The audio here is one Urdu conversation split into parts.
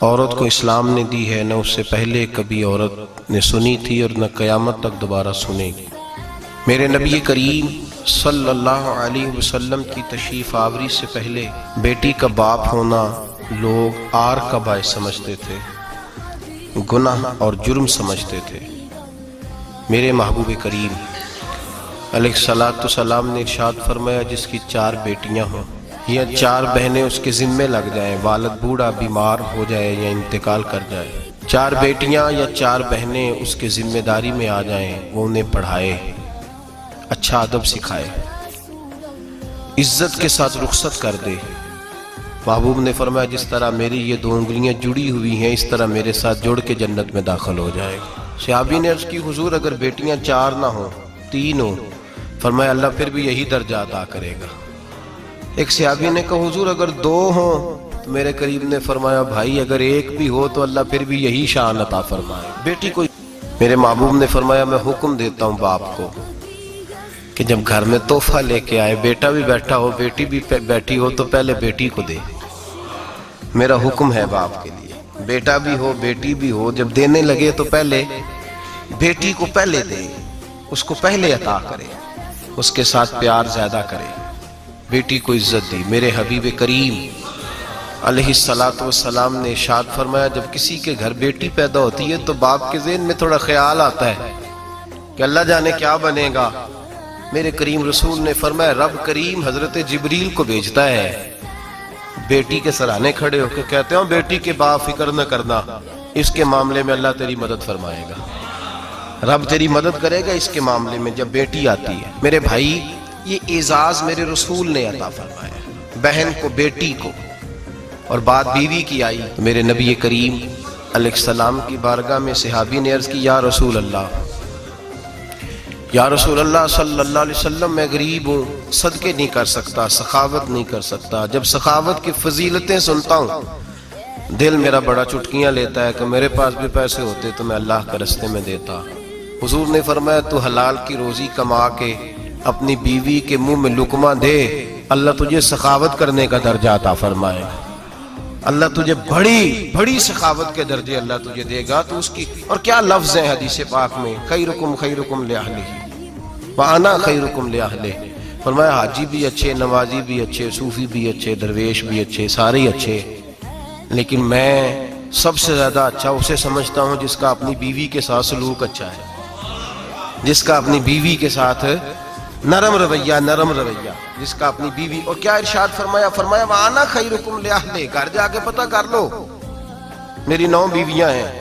عورت کو اسلام نے دی ہے، نہ اس سے پہلے کبھی عورت نے سنی تھی اور نہ قیامت تک دوبارہ سنے گی۔ میرے نبی کریم صلی اللہ علیہ وسلم کی تشریف آوری سے پہلے بیٹی کا باپ ہونا لوگ آر کا باعث سمجھتے تھے، گناہ اور جرم سمجھتے تھے۔ میرے محبوب کریم علیہ الصلوۃ والسلام نے ارشاد فرمایا، جس کی 4 بیٹیاں ہوں یا 4 بہنیں اس کے ذمے لگ جائیں، والد بوڑھا بیمار ہو جائے یا انتقال کر جائے، 4 بیٹیاں یا 4 بہنیں اس کے ذمہ داری میں آ جائیں، وہ انہیں پڑھائے، اچھا ادب سکھائے، عزت کے ساتھ رخصت کر دے۔ محبوب نے فرمایا، جس طرح میری یہ 2 انگلیاں جڑی ہوئی ہیں، اس طرح میرے ساتھ جڑ کے جنت میں داخل ہو جائے گا۔ صحابی نے عرض کی، حضور اگر بیٹیاں 4 نہ ہوں، 3 ہوں؟ فرمایا اللہ پھر بھی یہی درجہ عطا کرے گا۔ ایک صحابی نے کہا، حضور اگر 2 ہوں؟ تو میرے قریب نے فرمایا، بھائی اگر 1 بھی ہو تو اللہ پھر بھی یہی شان عطا فرمائے بیٹی کو۔ میرے محبوب نے فرمایا، میں حکم دیتا ہوں باپ کو کہ جب گھر میں تحفہ لے کے آئے، بیٹا بھی بیٹھا ہو بیٹی بھی بیٹھی ہو، تو پہلے بیٹی کو دے۔ میرا حکم ہے باپ کے لیے، بیٹا بھی ہو بیٹی بھی ہو، جب دینے لگے تو پہلے بیٹی کو پہلے دے، اس کو پہلے عطا کرے، اس کے ساتھ پیار زیادہ کرے، بیٹی کو عزت دی۔ میرے حبیب کریم علیہ الصلوۃ والسلام نے ارشاد فرمایا، جب کسی کے گھر بیٹی پیدا ہوتی ہے تو باپ کے ذہن میں تھوڑا خیال آتا ہے کہ اللہ جانے کیا بنے گا۔ میرے کریم رسول نے فرمایا، رب کریم حضرت جبریل کو بھیجتا ہے، بیٹی کے سرانے کھڑے ہو کے کہتے ہیں، بیٹی کے باپ فکر نہ کرنا، اس کے معاملے میں اللہ تیری مدد فرمائے گا، رب تیری مدد کرے گا اس کے معاملے میں جب بیٹی آتی ہے۔ میرے بھائی، یہ اعزاز میرے رسول نے عطا فرمایا، بہن کو بیٹی کو، اور بات بیوی کی آئی، میرے نبی کریم علیہ السلام کی بارگاہ میں صحابی نے عرض کی، یا رسول اللہ صلی اللہ علیہ وسلم، میں غریب ہوں، صدقے نہیں کر سکتا، سخاوت نہیں کر سکتا۔ جب سخاوت کی فضیلتیں سنتا ہوں دل میرا بڑا چٹکیاں لیتا ہے کہ میرے پاس بھی پیسے ہوتے تو میں اللہ کے راستے میں دیتا۔ حضور نے فرمایا، تو حلال کی روزی کما کے اپنی بیوی کے منہ میں لقمہ دے، اللہ تجھے سخاوت کرنے کا درجہ عطا فرمائے، اللہ تجھے بڑی سخاوت کے درجے اللہ تجھے دے گا۔ تو اس کی، اور کیا لفظ ہیں حدیث پاک میں، خیرکم لأہلہ وأنا خیرکم لأہلہ۔ فرمایا حاجی بھی اچھے، نمازی بھی اچھے، صوفی بھی اچھے، درویش بھی اچھے، سارے اچھے، لیکن میں سب سے زیادہ اچھا اسے سمجھتا ہوں جس کا اپنی بیوی کے ساتھ سلوک اچھا ہے، جس کا اپنی بیوی کے ساتھ نرم رویہ، جس کا اپنی بیوی۔ اور کیا ارشاد فرمایا، فرمایا وَأَنَا خَيْرُكُمْ لِأَهْلِي۔ گھر جا کے پتہ کر لو، میری 9 بیویاں ہیں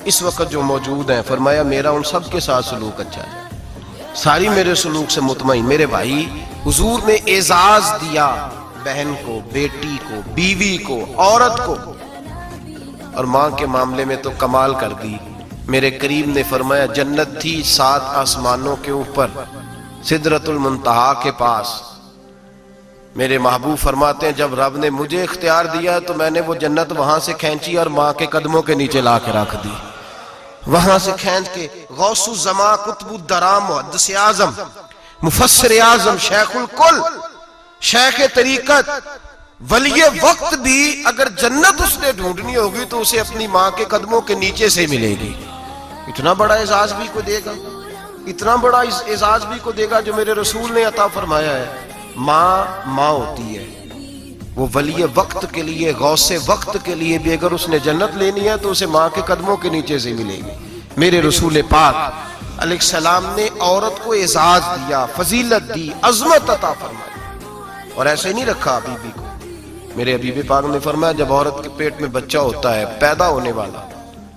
اس وقت جو موجود ہیں، فرمایا میرا ان سب کے ساتھ سلوک اچھا ہے، ساری میرے سلوک سے مطمئن۔ میرے بھائی، حضور نے اعزاز دیا بہن کو، بیٹی کو، بیوی کو، عورت کو، اور ماں کے معاملے میں تو کمال کر دی۔ میرے کریم نے فرمایا، جنت تھی 7 آسمانوں کے اوپر، سدرۃ المنتہا کے پاس۔ میرے محبوب فرماتے ہیں، جب رب نے مجھے اختیار دیا تو میں نے وہ جنت وہاں سے کھینچی اور ماں کے قدموں کے نیچے لا کے رکھ دی، وہاں سے کھینچ کے۔ غوث الزمان، قطب الدرام، محدث اعظم، مفسر اعظم، شیخ الکل، شیخ طریقت، ولی وقت بھی اگر جنت اس نے ڈھونڈنی ہوگی تو اسے اپنی ماں کے قدموں کے نیچے سے ملے گی۔ اتنا بڑا اعزاز بھی کو دے گا، اتنا بڑا اعزاز بھی کو دے گا جو میرے رسول نے عطا فرمایا ہے۔ ماں ہوتی ہے، وہ ولی وقت کے لیے، غوث وقت کے لیے بھی اگر اس نے جنت لینی ہے تو اسے ماں کے قدموں کے نیچے سے ملے گی۔ میرے رسول پاک علیہ السلام نے عورت کو اعزاز دیا، فضیلت دی، عظمت عطا فرمائی، اور ایسے نہیں رکھا بیوی کو۔ میرے حبیب پاک نے فرمایا، جب عورت کے پیٹ میں بچہ ہوتا ہے پیدا ہونے والا،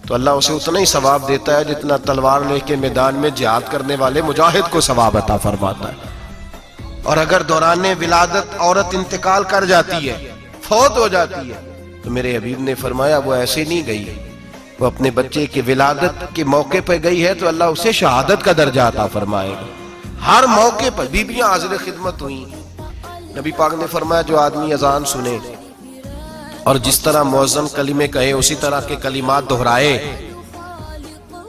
تو اللہ اسے اتنا ہی ثواب دیتا ہے جتنا تلوار لے کے میدان میں جہاد کرنے والے مجاہد کو ثواب عطا فرماتا ہے۔ اور اگر دوران ولادت عورت انتقال کر جاتی ہے، فوت ہو جاتی ہے، تو میرے حبیب نے فرمایا وہ ایسے نہیں گئی، وہ اپنے بچے کی ولادت کے موقع پہ گئی ہے تو اللہ اسے شہادت کا درجہ عطا فرمائے گا۔ ہر موقع پر بیویاں حاضر خدمت ہوئیں۔ نبی پاک نے فرمایا، جو آدمی اذان سنے اور جس طرح مؤذن کلمے کہے اسی طرح کے کلمات دہرائے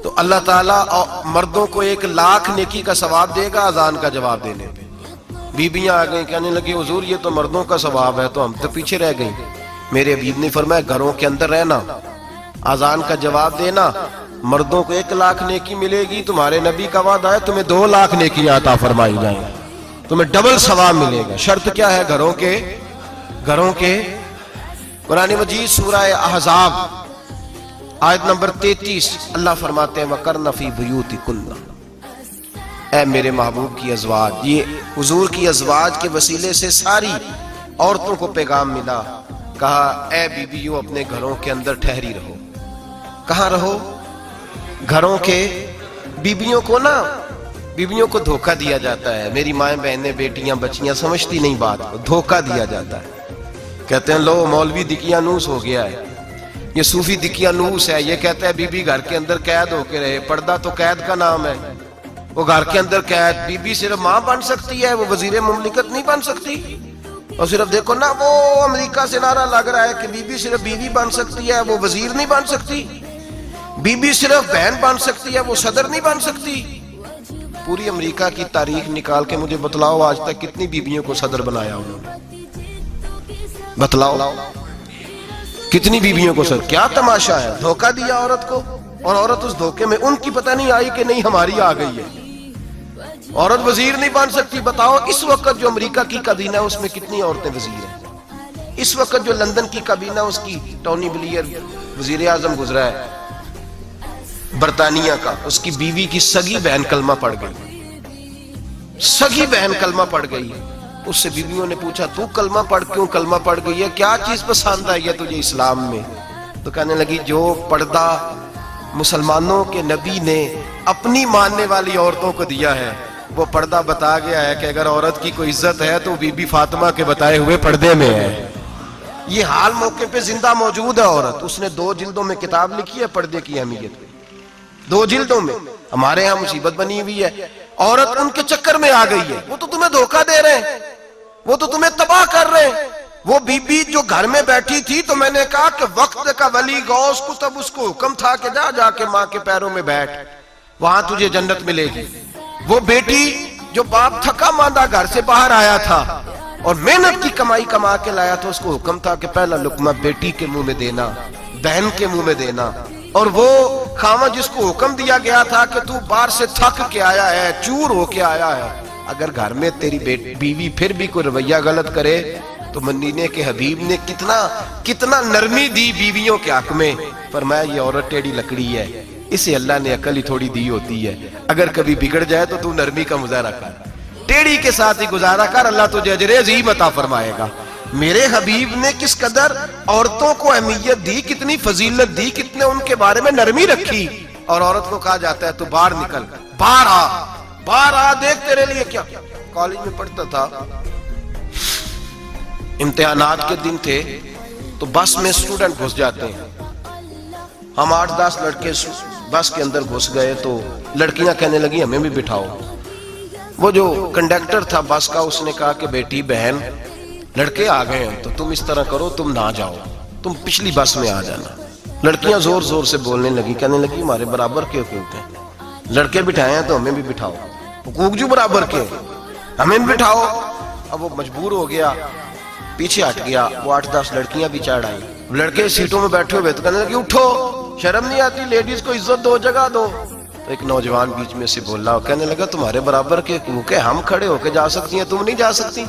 تو اللہ تعالیٰ مردوں کو 1,00,000 نیکی کا ثواب دے گا اذان کا جواب دینے پہ۔ بیویاں آ گئیں، کہنے لگی حضور یہ تو مردوں کا ثواب ہے، تو ہم تو پیچھے رہ گئیں۔ میرے حبیب نے فرمایا، گھروں کے اندر رہنا اذان کا جواب دینا، مردوں کو 1 لاکھ نیکی ملے گی، تمہارے نبی کا وعدہ ہے تمہیں 2 لاکھ نیکیاں عطا فرمائی جائیں، تمہیں ڈبل ثواب ملے گا۔ شرط کیا ہے؟ گھروں کے قرآن مجید سورہ احزاب آیت نمبر 33 اللہ فرماتے ہیں وَقَرْنَ فِي بُيُوتِكُنَّ، اے میرے محبوب کی ازواج، یہ حضور کی ازواج کے وسیلے سے ساری عورتوں کو پیغام ملا، کہا اے بیویوں اپنے گھروں کے اندر ٹھہری رہو۔ کہاں رہو؟ گھروں کے۔ بیویوں کو دھوکہ دیا جاتا ہے، میری مائیں بہنیں بیٹیاں بچیاں سمجھتی نہیں بات کو، دھوکہ دیا جاتا ہے، کہتے ہیں لو مولوی دقیانوس ہو گیا ہے، یہ صوفی دقیانوس ہے، یہ کہتا ہے بی بی گھر کے اندر قید ہو کے رہے، پردہ تو قید کا نام ہے، وہ گھر کے اندر قید، بی بی صرف ماں بن سکتی ہے، وہ وزیر مملکت نہیں بن سکتی۔ اور صرف دیکھو نا وہ امریکہ سے نعرہ لگ رہا ہے کہ بی بی صرف بیوی بن سکتی ہے، وہ وزیر نہیں بن سکتی، بی بی صرف بہن بن سکتی ہے، وہ صدر نہیں بن سکتی۔ پوری امریکہ کی تاریخ نکال کے مجھے بتلاؤ آج تک کتنی بیویوں کو صدر بنایا انہوں نے، بتلاؤ کتنی بیویوں کو صدر۔ کیا تماشا ہے، دھوکہ دیا عورت کو، اور عورت اس دھوکے میں ان کی پتہ نہیں آئی کہ نہیں ہماری آ گئی ہے، عورت وزیر نہیں بن سکتی۔ بتاؤ اس وقت جو امریکہ کی کابینہ ہے اس میں کتنی عورتیں وزیر ہیں؟ اس وقت جو لندن کی کابینہ اس کی ٹونی بلیئر وزیر اعظم گزرا ہے برطانیہ کا، اس کی بیوی کی سگی بہن کلمہ پڑھ گئی، سگی بہن کلمہ پڑھ گئی۔ اس سے بیویوں نے پوچھا تو کلمہ پڑھ کیوں کلمہ پڑھ گئی ہے، کیا چیز پسند آئی ہے تجھے اسلام میں؟ تو کہنے لگی جو پردہ مسلمانوں کے نبی نے اپنی ماننے والی عورتوں کو دیا ہے وہ پردہ بتا گیا ہے کہ اگر عورت کی کوئی عزت ہے تو بی بی فاطمہ کے بتائے ہوئے پردے میں ہے۔ یہ حال موقع پہ زندہ موجود ہے عورت، اس نے 2 جلدوں میں کتاب لکھی ہے پردے کی اہمیت پہ، 2 جلدوں میں۔ ہمارے ہاں مصیبت بنی ہوئی ہے، عورت ان کے چکر میں آ گئی ہے، وہ تو تمہیں دھوکہ دے رہے ہیں، وہ تو تمہیں تباہ کر رہے ہیں۔ وہ بی بی جو گھر میں بیٹھی تھی تو میں نے کہا کہ وقت کا ولی غوث کتب اس کو حکم تھا کہ جا کے ماں کے پیروں میں بیٹھ، وہاں تجھے جنت ملے گی۔ وہ بیٹی جو باپ تھکا ماندہ گھر سے باہر آیا تھا اور محنت کی کمائی کما کے لایا تھا، اس کو حکم تھا کہ پہلا لقمہ بیٹی کے منہ میں دینا، بہن کے منہ میں دینا۔ اور وہ خاوند جس کو حکم دیا گیا تھا کہ تو باہر سے تھک کے آیا ہے، چور ہو کے آیا ہے، اگر گھر میں تیری بیوی پھر بھی کوئی رویہ غلط کرے تو مدینے کے حبیب نے کتنا نرمی دی بیویوں کے حق میں، فرمایا یہ عورت ٹیڑھی لکڑی ہے، اسے اللہ نے عقل ہی تھوڑی دی ہوتی ہے، اگر کبھی بگڑ جائے تو تو نرمی کا مظاہرہ کر، ٹیڑھی کے ساتھ ہی گزارا کر، اللہ تجھے اجر عظیم عطا فرمائے گا۔ میرے حبیب نے کس قدر عورتوں کو اہمیت دی، کتنی فضیلت دی، کتنے ان کے بارے میں نرمی رکھی۔ اور عورت کو کہا جاتا ہے تو باہر نکل، باہر آ دیکھ تیرے لیے کیا۔ کالج میں پڑھتا تھا، امتحانات کے دن تھے تو بس میں اسٹوڈنٹ گھس جاتے ہیں، ہم 8-10 لڑکے بس کے اندر گھس گئے تو لڑکیاں کہنے لگی ہمیں بھی بٹھاؤ۔ وہ جو کنڈکٹر تھا بس کا اس نے کہا کہ بیٹی بہن لڑکے آ گئے ہیں تو تم اس طرح کرو، تم نہ جاؤ، تم پچھلی بس میں آ جانا۔ لڑکیاں زور زور سے بولنے لگی، کہنے لگی ہمارے برابر کے حقوق ہیں، لڑکے بٹھائے ہیں تو ہمیں بھی بٹھاؤ، حقوق جو برابر کے ہمیں بھی بٹھاؤ۔ اب وہ مجبور ہو گیا، پیچھے ہٹ گیا، وہ 8-10 لڑکیاں بھی چڑھ آئی، لڑکے سیٹوں میں بیٹھے ہوئے تو کہنے لگے اٹھو، شرم نہیں آتی، لیڈیز کو عزت دو، جگہ دو۔ تو ایک نوجوان بیچ میں سے بولا، کہنے لگا تمہارے برابر کے حقوق ہے، ہم کھڑے ہو کے جا سکتی ہیں، تم نہیں جا سکتی،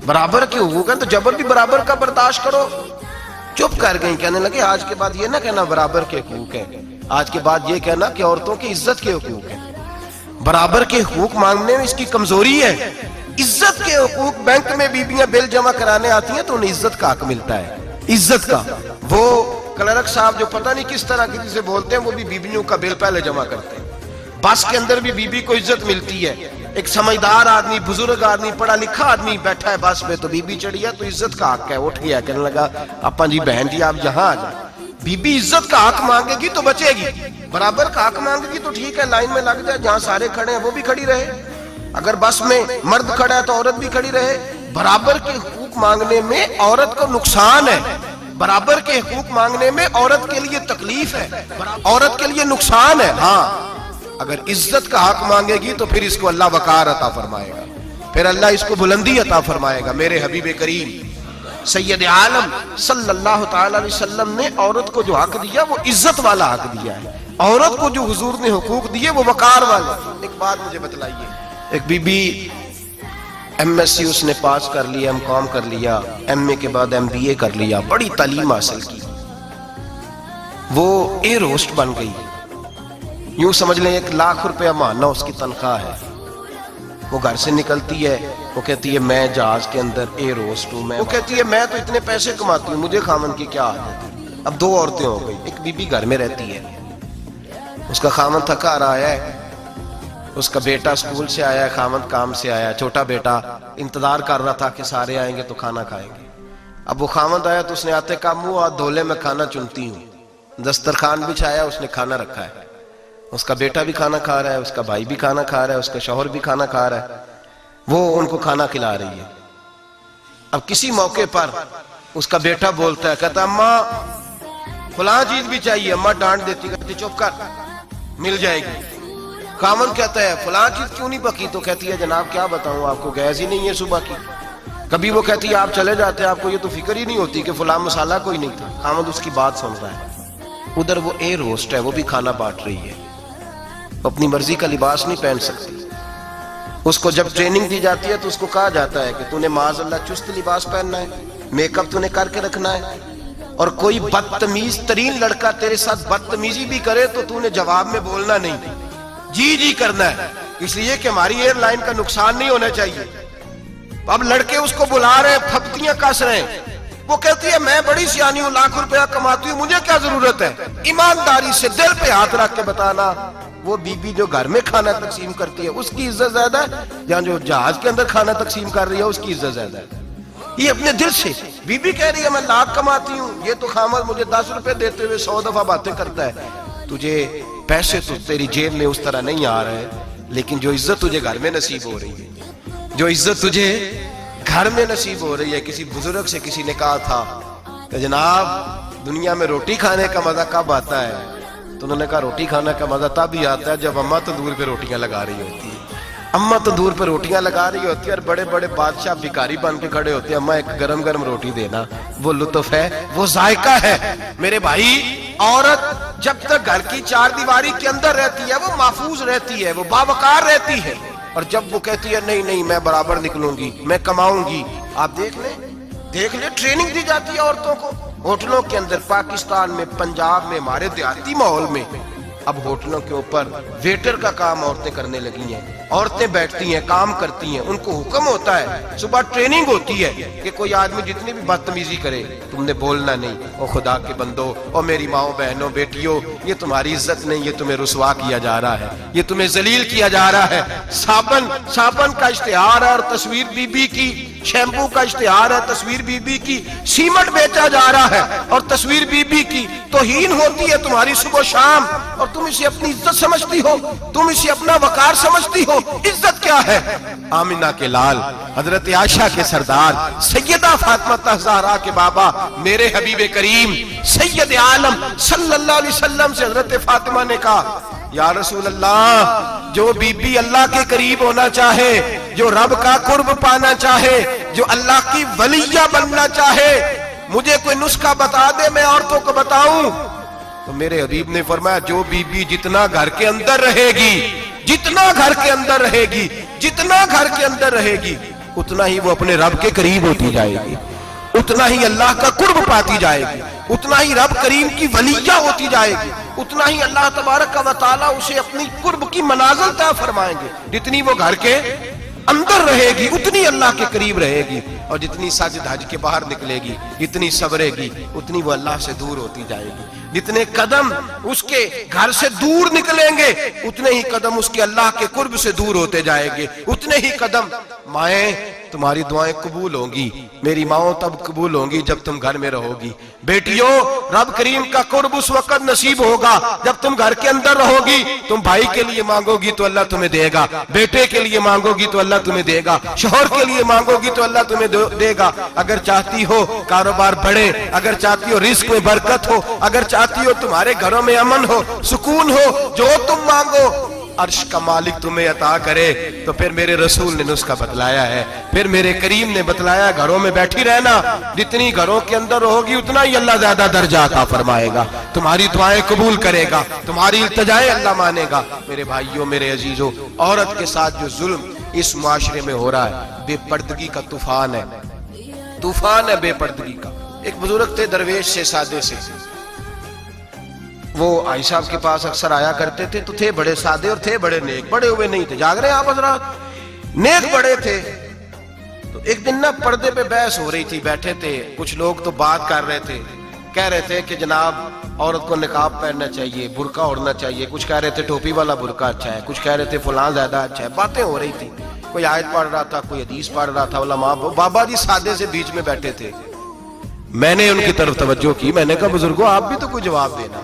برابر کے حقوق ہیں تو جبر بھی برابر کا برداشت کرو۔ چپ کر گئی، کہنے لگے آج کے بعد یہ نہ کہنا برابر کے حقوق ہیں، آج کے بعد یہ کہنا کہ عورتوں کی عزت کے حقوق ہیں۔ برابر کے حقوق مانگنے میں اس کی کمزوری ہے، عزت کے حقوق۔ بینک میں بیویاں بل جمع کرانے آتی ہیں تو انہیں عزت کا حق ملتا ہے، عزت کا۔ وہ کلرک صاحب جو پتہ نہیں کس طرح کسی سے بولتے ہیں وہ بھی بیویوں کا بل پہلے جمع کرتے ہیں۔ بس کے اندر بھی بیوی کو عزت ملتی ہے، ایک سمجھدار آدمی، بزرگ آدمی، پڑھا لکھا آدمی بیٹھا ہے بس میں تو بیوی چڑھی ہے تو عزت کا حق ہے، اٹھ گیا، کہنے لگا اپا جی بہن جی آپ یہاں آ جائیں۔ بیوی عزت کا حق مانگے گی تو بچے گی، برابر کا حق مانگے گی تو ٹھیک ہے، لائن میں لگ جائے، جہاں سارے کھڑے ہیں وہ بھی کھڑی رہے، اگر بس میں مرد کھڑا ہے تو عورت بھی کھڑی رہے۔ برابر کے حقوق مانگنے میں عورت کو نقصان ہے، برابر کے حقوق مانگنے میں عورت کے لیے تکلیف ہے، عورت کے لیے نقصان ہے۔ ہاں اگر عزت کا حق مانگے گی تو پھر اس کو اللہ وقار عطا فرمائے گا، پھر اللہ اس کو بلندی عطا فرمائے گا۔ میرے حبیب کریم سید عالم صلی اللہ تعالی علیہ وسلم نے عورت کو جو حق دیا وہ عزت والا حق دیا ہے. عورت کو جو حضور نے حقوق دیے وہ وقار والے. ایک بات مجھے بتلائیے, ایک B B M S C اس نے پاس کر لیا, ایم کام کر لیا, ایم اے کے بعد ایم بی اے کر لیا, بڑی تعلیم حاصل کی, وہ ایئر ہوسٹ بن گئی. یوں سمجھ لیں 1 لاکھ روپیہ ماہانہ اس کی تنخواہ ہے. وہ گھر سے نکلتی ہے, وہ کہتی ہے میں جہاز کے اندر ایئر ہوسٹ ہوں. وہ کہتی ہے میں تو اتنے پیسے کماتی ہوں, مجھے خامن کی کیا عادت ہے. اب 2 عورتیں ہو گئی. ایک بی بی گھر میں رہتی ہے, اس کا خامن تھکا رہا ہے, اس کا بیٹا اسکول سے آیا ہے, خامن کام سے آیا ہے, چھوٹا بیٹا انتظار کر رہا تھا کہ سارے آئیں گے تو کھانا کھائیں گے. اب وہ خامن آیا تو اس نے آتے کا منہ ہاتھ دھولے میں کھانا چنتی ہوں. دسترخوان بچھایا, اس نے کھانا رکھا ہے, اس کا بیٹا بھی کھانا کھا رہا ہے, اس کا بھائی بھی کھانا کھا رہا ہے, اس کا شوہر بھی کھانا کھا رہا ہے, وہ ان کو کھانا کھلا رہی ہے. اب کسی موقع پر اس کا بیٹا بولتا ہے, کہتا اماں فلاں چیز بھی چاہیے. اماں ڈانٹ دیتی, کہتی چپ کر مل جائے گی. خامن کہتا ہے فلاں چیز کیوں نہیں پکی, تو کہتی ہے جناب کیا بتاؤں آپ کو, گیس ہی نہیں ہے صبح کی. کبھی وہ کہتی ہے آپ چلے جاتے ہیں, آپ کو یہ تو فکر ہی نہیں ہوتی کہ فلاں مسالہ کوئی نہیں تھا. خامن اس کی بات سن رہا ہے. ادھر وہ ایئر ہوسٹ ہے, وہ بھی کھانا بانٹ رہی ہے, اپنی مرضی کا لباس نہیں پہن سکتی. اس کو جب ٹریننگ دی جاتی ہے تو اس کو کہا جاتا ہے کہ تو نے معاذ اللہ چست لباس پہننا ہے, میک اپ تو نے کر کے رکھنا ہے, اور کوئی بدتمیز ترین لڑکا تیرے ساتھ بدتمیزی بھی کرے تو تو نے جواب میں بولنا نہیں, جی جی کرنا ہے, اس لیے کہ ہماری ایئر لائن کا نقصان نہیں ہونا چاہیے. اب لڑکے اس کو بلا رہے ہیں, پھپتیاں کس رہے ہیں. وہ کہتی ہے میں بڑی سیانی ہوں, لاکھ روپیہ کماتی ہوں, مجھے کیا ضرورت ہے. ایمانداری سے دل پہ ہاتھ رکھ کے بتانا, وہ بی بی جو گھر میں کھانا تقسیم کرتی ہے اس کی عزت زیادہ ہے, یا جو جہاز کے اندر کھانا تقسیم کر رہی ہے اس کی عزت زیادہ ہے. یہ اپنے دل سے بی بی کہہ رہی ہے میں لاکھ کماتی ہوں, یہ تو خامد مجھے 10 روپے دیتے ہوئے 100 دفعہ باتیں کرتا ہے. تجھے پیسے تو تیری جیب میں اس طرح نہیں آ رہے, لیکن جو عزت تجھے گھر میں نصیب ہو رہی ہے, جو عزت تجھے گھر میں نصیب ہو رہی ہے. کسی بزرگ سے کسی نے کہا تھا کہ جناب دنیا میں روٹی کھانے کا مزہ کب آتا ہے, تو انہوں نے کہا روٹی کھانے کا مزہ تب ہی آتا ہے جب اماں تندور پہ روٹیاں لگا رہی ہوتی ہے. اماں تندور پہ روٹیاں لگا رہی ہوتی ہے اور بڑے بڑے بادشاہ بھکاری بن کے کھڑے ہوتے ہیں, اماں ایک گرم گرم روٹی دینا. وہ لطف ہے, وہ ذائقہ ہے. میرے بھائی, عورت جب تک گھر کی 4 دیواری کے اندر رہتی ہے وہ محفوظ رہتی ہے, وہ باوقار رہتی ہے. اور جب وہ کہتی ہے نہیں نہیں میں برابر نکلوں گی, میں کماؤں گی, آپ دیکھ لیں ٹریننگ دی جاتی ہے عورتوں کو ہوٹلوں کے اندر. پاکستان میں, پنجاب میں, ہمارے دیہاتی ماحول میں اب ہوٹلوں کے اوپر ویٹر کا کام عورتیں کرنے لگی ہیں. عورتیں بیٹھتی ہیں, کام کرتی ہیں, ان کو حکم ہوتا ہے, صبح ٹریننگ ہوتی ہے کہ کوئی آدمی جتنی بھی بدتمیزی کرے تم نے بولنا نہیں. او خدا کے بندو, او میری ماؤں بہنوں بیٹیوں, یہ تمہاری عزت نہیں, یہ تمہیں رسوا کیا جا رہا ہے, یہ تمہیں ذلیل کیا جا رہا ہے. صابن کا اشتہار ہے اور تصویر بی بی کی, شیمپو کا اشتہار ہے تصویر بی بی کی, سیمنٹ بیچا جا رہا ہے اور تصویر بی بی کی. توہین ہوتی ہے تمہاری صبح و شام, اور تم اسے اپنی عزت سمجھتی ہو, تم اسے اپنا وقار سمجھتی ہو. عزت کیا ہے؟ آمنہ کے لال, حضرت عائشہ کے سردار, سیدہ فاطمہ زہرا کے بابا, میرے حبیب کریم سید عالم صلی اللہ علیہ وسلم سے حضرت فاطمہ نے کہا یا رسول اللہ, جو بی بی اللہ کے قریب ہونا چاہے, جو رب کا قرب پانا چاہے, جو اللہ کی ولیہ بننا چاہے, مجھے کوئی نسخہ بتا دے میں عورتوں کو بتاؤں. تو میرے حبیب نے فرمایا جو بی بی جتنا گھر کے اندر رہے گی, جتنا گھر کے اندر رہے گی, جتنا گھر کے اندر رہے گی, اتنا ہی وہ اپنے رب کے قریب ہوتی جائے گی, اتنا ہی اللہ کا قرب پاتی جائے گی, اتنا ہی رب کریم کی ولیہ ہوتی جائے گی, اتنا ہی اللہ تبارک و تعالیٰ اسے اپنی قرب کی منازل طے فرمائیں گے. جتنی وہ گھر کے اندر رہے گی اتنی اللہ کے قریب رہے گی, اور جتنی سج دھج کے باہر نکلے گی, جتنی صبرے گی, اتنی وہ اللہ سے دور ہوتی جائے گی. جتنے قدم اس کے گھر سے دور نکلیں گے اتنے ہی قدم اس کے اللہ کے قرب سے دور ہوتے جائیں گے, اتنے ہی قدم. مائیں تمہاری دعائیں قبول ہوں گی, میری ماؤں تب قبول ہوں گی جب تم گھر میں رہو گی. بیٹیوں, رب کریم کا قرب اس وقت نصیب ہوگا جب تم گھر کے اندر رہو گی. تم بھائی کے لیے مانگو گی تو اللہ تمہیں دے گا, بیٹے کے لیے مانگو گی تو اللہ تمہیں دے گا, شوہر کے لیے مانگو گی تو اللہ تمہیں دے گا. اگر چاہتی ہو کاروبار بڑھے, اگر چاہتی ہو رزق میں برکت ہو, اگر چاہتی ہو تمہارے گھروں میں امن ہو, سکون ہو, جو تم مانگو عرش کا مالک تمہیں عطا کرے تو پھر میرے رسول نے نسخہ بتلایا ہے، پھر میرے کریم نے بتلایا گھروں میں بیٹھی رہنا، جتنی گھروں کے اندر ہوگی اتنا ہی اللہ زیادہ درجہ عطا فرمائے گا، تمہاری دعائیں قبول کرے گا، تمہاری التجائیں اللہ مانے گا۔ میرے بھائیوں، میرے عزیزوں، عورت کے ساتھ جو ظلم اس معاشرے میں ہو رہا ہے، بے پردگی کا طوفان ہے، طوفان ہے بے پردگی کا۔ ایک بزرگ تھے درویش سے، سادے سے، وہ آئی صاحب کے پاس اکثر آیا کرتے تھے، تو تھے بڑے سادے اور تھے بڑے نیک، بڑے ہوئے نہیں تھے، جاگ رہے ہیں آپ حضرات، نیک بڑے تھے۔ تو ایک دن نا پردے پہ بحث ہو رہی تھی، بیٹھے تھے کچھ لوگ تو بات کر رہے تھے، کہہ رہے تھے کہ جناب عورت کو نقاب پہننا چاہیے، برقع اوڑھنا چاہیے، کچھ کہہ رہے تھے ٹوپی والا برقع اچھا ہے، کچھ کہہ رہے تھے فلاں زیادہ اچھا ہے، باتیں ہو رہی تھی، کوئی آیت پڑھ رہا تھا، کوئی حدیث پڑھ رہا تھا، علماء بابا جی سادے سے بیچ میں بیٹھے تھے۔ میں نے ان کی طرف توجہ کی، میں نے کہا بزرگوں آپ بھی تو کوئی جواب دینا۔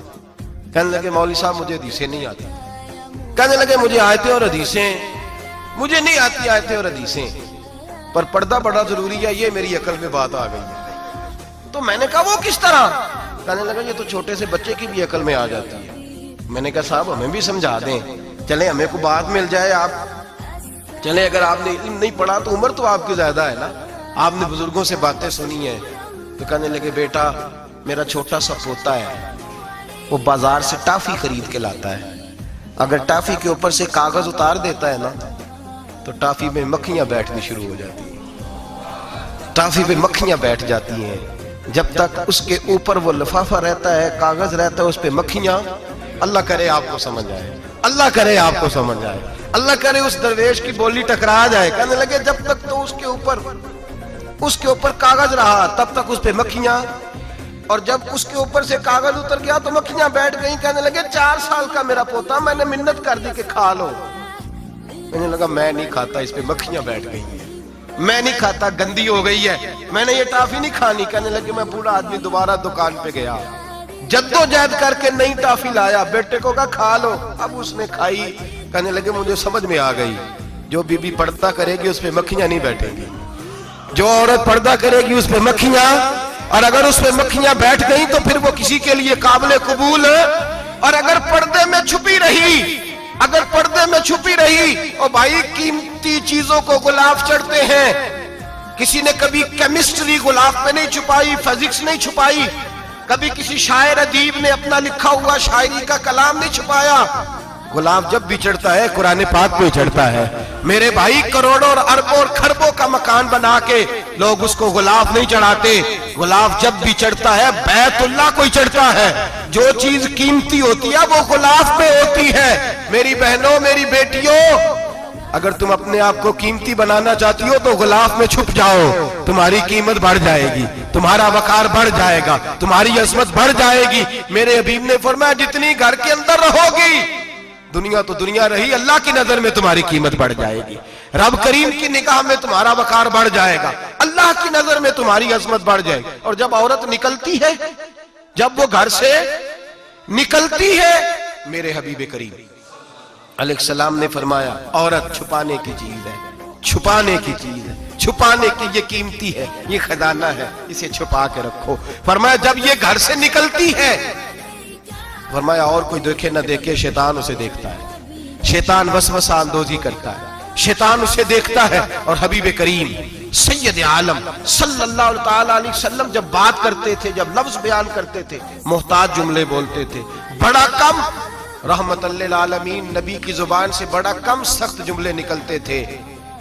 کہنے لگے مولوی صاحب مجھے حدیثیں نہیں آتی، کہنے لگے مجھے آیتیں اور حدیثیں مجھے نہیں آتی، آیتیں اور حدیثیں، پر پردہ بڑا ضروری ہے، یہ میری عقل میں بات آ گئی ہے۔ تو میں نے کہا وہ کس طرح؟ کہنے لگا یہ تو چھوٹے سے بچے کی بھی عقل میں آ جاتی ہے۔ میں نے کہا صاحب ہمیں بھی سمجھا دیں، چلیں ہمیں کو بات مل جائے، آپ چلیں، اگر آپ نے علم نہیں پڑھا تو عمر تو آپ کی زیادہ ہے نا، آپ نے بزرگوں سے باتیں سنی ہیں۔ تو کہنے لگے بیٹا میرا چھوٹا سا پوتا ہے، وہ بازار سے ٹافی خرید کے لاتا ہے، اگر ٹافی کے اوپر سے کاغذ اتار دیتا ہے نا تو ٹافی میں مکھیاں بیٹھنی شروع ہو جاتی ہیں، ٹافی پہ مکھیاں بیٹھ جاتی ہیں، جب تک اس کے اوپر وہ لفافہ رہتا ہے، کاغذ رہتا ہے، اس پہ مکھیاں، اللہ کرے آپ کو سمجھ آئے، اللہ کرے آپ کو سمجھ آئے، اللہ کرے اس درویش کی بولی ٹکرا جائے۔ کہنے لگے جب تک تو اس کے اوپر کاغذ رہا تب تک اس پہ مکھیاں، اور جب اس کے اوپر سے کاغذ اتر گیا تو مکھیاں بیٹھ گئیں۔ کہنے لگے 4 سال کا میرا پوتا، میں نے منت کر دی کہ کھا لو، کہنے لگا میں نہیں کھاتا، اس پہ مکھیاں بیٹھ گئی ہیں، میں نہیں کھاتا، گندی ہو گئی ہے، میں نے یہ ٹافی نہیں کھانی۔ کہنے لگے میں بوڑھا آدمی دوبارہ دکان پہ گیا، جدوجہد کر کے نئی ٹافی لایا، بیٹے کو کہا کھا لو، اب اس نے کھائی۔ کہنے لگے مجھے سمجھ میں آ گئی، جو بی بی پردہ کرے گی اس پہ مکھیاں نہیں بیٹھیں گی، جو عورت پردہ کرے گی اس پہ مکھیاں، اور اگر اس پہ مکھیاں بیٹھ گئیں تو پھر وہ کسی کے لیے قابل قبول ہے، اور اگر پردے میں چھپی رہی اور بھائی قیمتی چیزوں کو غلاف چڑھتے ہیں، کسی نے کبھی کیمسٹری غلاف پہ نہیں چھپائی، فزکس نہیں چھپائی، کبھی کسی شاعر ادیب نے اپنا لکھا ہوا شاعری کا کلام نہیں چھپایا، غلاف جب بھی چڑھتا ہے قرآن پاک پہ چڑھتا ہے۔ میرے بھائی کروڑوں اور اربوں اور خربوں کا مکان بنا کے لوگ اس کو غلاف نہیں چڑھاتے، غلاف جب بھی چڑھتا ہے بیت اللہ کو ہی چڑھتا ہے، جو چیز قیمتی ہوتی ہے وہ غلاف پہ ہوتی ہے۔ میری بہنوں، میری بیٹیوں، اگر تم اپنے آپ کو قیمتی بنانا چاہتی ہو تو غلاف میں چھپ جاؤ، تمہاری قیمت بڑھ جائے گی، تمہارا وقار بڑھ جائے گا، تمہاری عظمت بڑھ جائے گی۔ میرے حبیب نے فرمایا جتنی گھر کے اندر رہو گی، دنیا تو دنیا رہی، اللہ کی نظر میں تمہاری قیمت بڑھ جائے گی، رب کریم کی نگاہ میں تمہارا وقار بڑھ جائے گا، اللہ کی نظر میں تمہاری عظمت بڑھ جائے گی۔ اور جب عورت نکلتی ہے، جب وہ گھر سے نکلتی ہے، میرے حبیب کریم علیہ السلام نے فرمایا عورت چھپانے کی چیز ہے، چھپانے کی چیز ہے، چھپانے کی، یہ قیمتی ہے، یہ خزانہ ہے، اسے چھپا کے رکھو۔ فرمایا جب یہ گھر سے نکلتی ہے، فرمایا اور کوئی دیکھے نہ دیکھے شیطان اسے دیکھتا ہے، شیطان وسوسہ اندوزی کرتا ہے، شیطان اسے دیکھتا ہے۔ اور حبیب کریم سید عالم صلی اللہ تعالی علیہ وسلم جب بات کرتے تھے، جب لفظ بیان کرتے تھے، محتاط جملے بولتے تھے، بڑا کم، رحمت للعالمین نبی کی زبان سے بڑا کم سخت جملے نکلتے تھے۔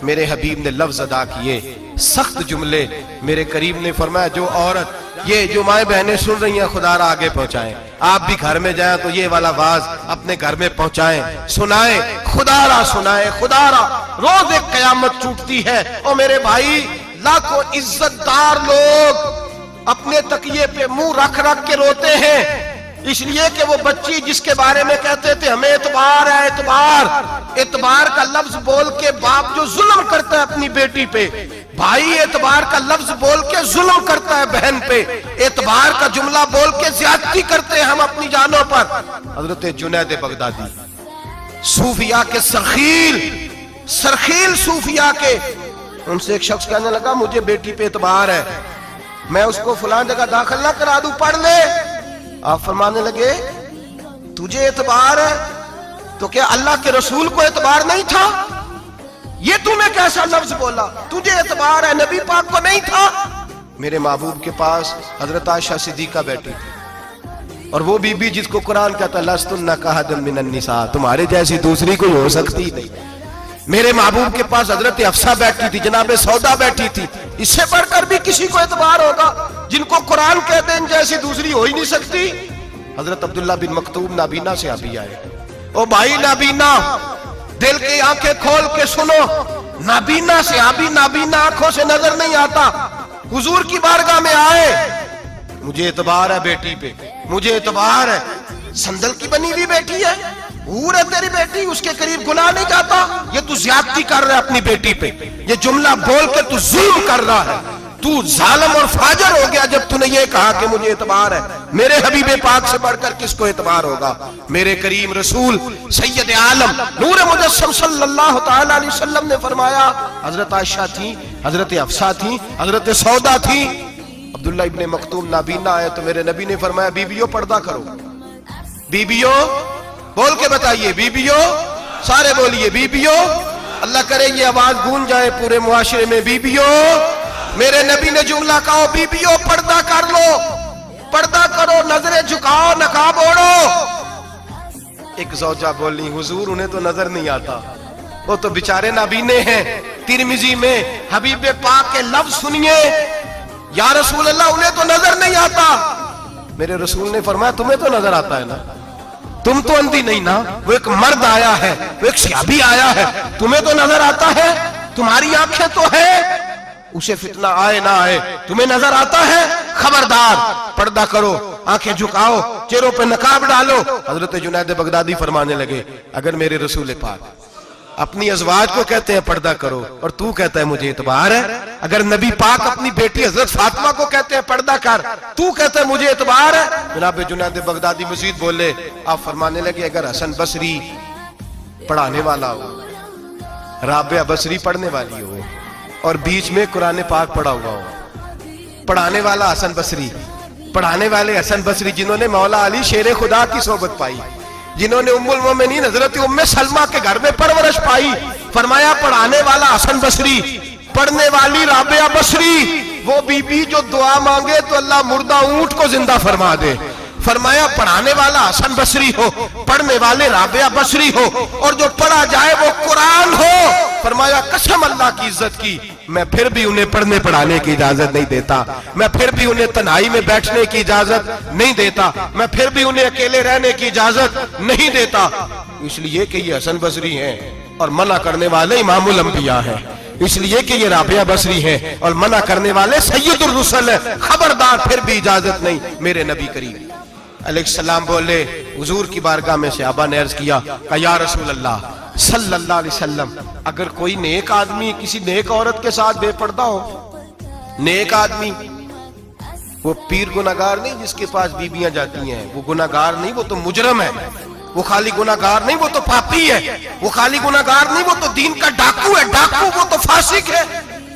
میرے حبیب نے لفظ ادا کیے، سخت جملے۔ میرے کریم نے فرمایا جو عورت، یہ جو مائیں بہنیں سن رہی ہیں خدا را آگے پہنچائیں، آپ بھی گھر میں جائیں تو یہ والا واز اپنے گھر میں پہنچائیں، سنائیں، خدا را سنائیں، خدا را۔ روز ایک قیامت ٹوٹتی ہے، اور میرے بھائی لاکھوں عزت دار لوگ اپنے تکیے پہ منہ رکھ رکھ کے روتے ہیں، اس لیے کہ وہ بچی جس کے بارے میں کہتے تھے ہمیں اعتبار ہے، اعتبار، اعتبار کا لفظ بول کے باپ جو ظلم کرتا ہے اپنی بیٹی پہ، بھائی اعتبار کا لفظ بول کے ظلم کرتا ہے بہن پہ، اعتبار کا جملہ بول کے زیادتی کرتے ہیں ہم اپنی جانوں پر۔ حضرت جنید بغدادی صوفیاء کے سرخیل صوفیاء کے، ان سے ایک شخص کہنے لگا مجھے بیٹی پہ اعتبار ہے، میں اس کو فلاں جگہ داخل نہ کرا دوں، پڑھ لے۔ آپ فرمانے لگے تجھے اعتبار ہے، تو کیا اللہ کے رسول کو اعتبار نہیں تھا؟ یہ تو نے کیسا لفظ بولا؟ تجھے اعتبار ہے، نبی پاک کو نہیں تھا؟ میرے محبوب کے پاس حضرت عائشہ صدیقہ بیٹھی تھی، اور وہ بی بی جس کو قرآن کہتا لستن کاحد من النساء، تمہارے جیسی دوسری کوئی ہو سکتی نہیں۔ میرے محبوب کے پاس حضرت حفصہ بیٹھی تھی، جناب سودا بیٹھی تھی، اس سے بڑھ کر بھی کسی کو اعتبار ہوگا؟ جن کو قرآن کہتے ہیں ان جیسی دوسری ہو ہی نہیں سکتی۔ حضرت عبداللہ بن مکتوم نابینا سے ابھی آئے، او بھائی نابینا، دل کی آنکھیں کھول کے سنو، نابینا سے ابھی نابینا آنکھوں سے نظر نہیں آتا، حضور کی بارگاہ میں آئے، مجھے اعتبار ہے بیٹی پہ، مجھے اعتبار ہے، سندل کی بنی ہوئی بیٹی ہے، حور ہے تیری بیٹی، اس کے قریب گناہ نہیں جاتا؟ یہ تو زیادتی کر رہا ہے اپنی بیٹی پہ، یہ جملہ بول کے تو ظلم کر رہا ہے، تو ظالم اور فاجر ہو گیا جب تو نے یہ کہا کہ مجھے اعتبار ہے۔ میرے حبیب پاک سے بڑھ کر کس کو اعتبار ہوگا؟ میرے کریم رسول سید عالم نور مجسم صلی اللہ تعالی علیہ وسلم نے فرمایا، حضرت عائشہ تھی، حضرت حفصہ تھی، حضرت سودا تھی، عبداللہ ابن مکتوم نابینا آئے تو میرے نبی نے فرمایا بیویوں پردہ کرو، بیویوں بول کے بتائیے، بیویوں سارے بولیے، بیویوں، اللہ کرے یہ آواز گونج جائے پورے معاشرے میں، بیویوں، میرے نبی نے جملہ کہا بیویوں پردہ کر لو، پردہ کرو، نظریں جھکاؤ، نقاب اوڑھو۔ ایک زوجہ بولی حضور انہیں تو نظر نہیں آتا، وہ تو بیچارے نابینے ہیں۔ ترمذی میں حبیب پاک کے لفظ سنیے، یا رسول اللہ انہیں تو نظر نہیں آتا۔ میرے رسول نے فرمایا تمہیں تو نظر آتا ہے نا، تم تو اندھی نہیں نا، وہ ایک مرد آیا ہے، وہ ایک صحابی آیا ہے، تمہیں تو نظر آتا ہے، تمہاری آنکھیں تو ہیں، اسے فتنہ آئے نہ آئے تمہیں نظر آتا ہے، خبردار پردہ کرو، آنکھیں جھکاؤ، چہروں پہ نقاب ڈالو۔ حضرت جنید بغدادی فرمانے لگے اگر میرے رسول پاک اپنی ازواج کو کہتے ہیں پردہ کرو اور تو کہتا ہے مجھے اعتبار ہے، اگر نبی پاک اپنی بیٹی حضرت فاطمہ کو کہتے ہیں پردہ کر، تو کہتا ہے مجھے اعتبار ہے۔ جناب جنید بغدادی مزید بولے، آپ فرمانے لگے اگر حسن بصری پڑھانے والا ہو، رابعہ بصری پڑھنے والی ہو، اور بیچ میں قرآن پاک پڑھا ہوا ہو، پڑھانے والا حسن بصری، پڑھانے والے حسن بصری جنہوں نے مولا علی شیر خدا کی صحبت پائی، جنہوں نے ام المومنین حضرت ام سلمہ کے گھر میں پرورش پائی، فرمایا پڑھانے والا حسن بصری، پڑھنے والی رابعہ بصری، وہ بی بی جو دعا مانگے تو اللہ مردہ اونٹ کو زندہ فرما دے۔ فرمایا پڑھانے والا حسن بصری ہو، پڑھنے والے رابعہ بصری ہو، اور جو پڑھا جائے وہ قرآن ہو۔ فرمایا قسم اللہ کی عزت کی، میں پھر بھی انہیں پڑھنے پڑھانے کی اجازت نہیں دیتا، میں پھر بھی انہیں تنہائی میں بیٹھنے کی اجازت نہیں دیتا، میں پھر بھی انہیں اکیلے رہنے کی اجازت نہیں دیتا، اس لیے کہ یہ حسن بصری ہیں اور منع کرنے والے امام الانبیاء ہیں، اس لیے کہ یہ رابعہ بصری ہیں اور منع کرنے والے سید الرسل ہیں، خبردار پھر بھی اجازت نہیں۔ میرے نبی کریم علیہ السلام بولے، حضور کی بارگاہ میں صحابہ نے عرض کیا کہ یا رسول اللہ صلی اللہ علیہ وسلم، اگر کوئی نیک آدمی کسی نیک عورت کے ساتھ بے پردہ ہو، نیک آدمی، وہ پیر گناہگار نہیں جس کے پاس بیویاں جاتی ہیں، وہ گناہگار نہیں، وہ تو مجرم ہے، وہ خالی گناہگار نہیں، وہ تو پاپی ہے، وہ خالی گناہگار نہیں، وہ تو دین کا ڈاکو ہے، ڈاکو، وہ تو فاسق ہے،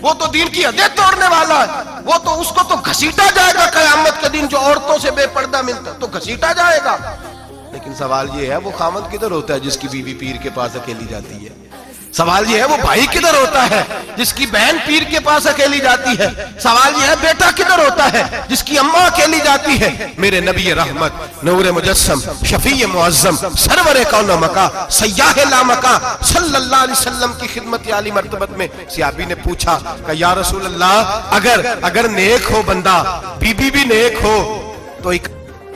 وہ تو دین کی حدیں توڑنے والا ہے، وہ تو اس کو تو گھسیٹا جائے گا قیامت کے دن، جو عورتوں سے بے پردہ ملتا تو گھسیٹا جائے گا۔ لیکن سوال یہ ہے وہ خامد کدھر ہوتا ہے جس کی بیوی پیر کے پاس اکیلی جاتی ہے؟ سوال یہ ہے وہ بھائی کدھر ہوتا ہے جس کی بہن پیر کے پاس اکیلی جاتی ہے؟ سوال یہ ہے بیٹا کدھر ہوتا ہے جس کی اماں اکیلی جاتی ہے؟ میرے نبی رحمت نور مجسم شفیع معظم سرور کون مکا سیاح لامکا صلی اللہ علیہ وسلم کی خدمت عالی مرتبت میں صحابی نے پوچھا کہ یا رسول اللہ اگر نیک ہو بندہ، بی بی بھی نیک ہو تو ایک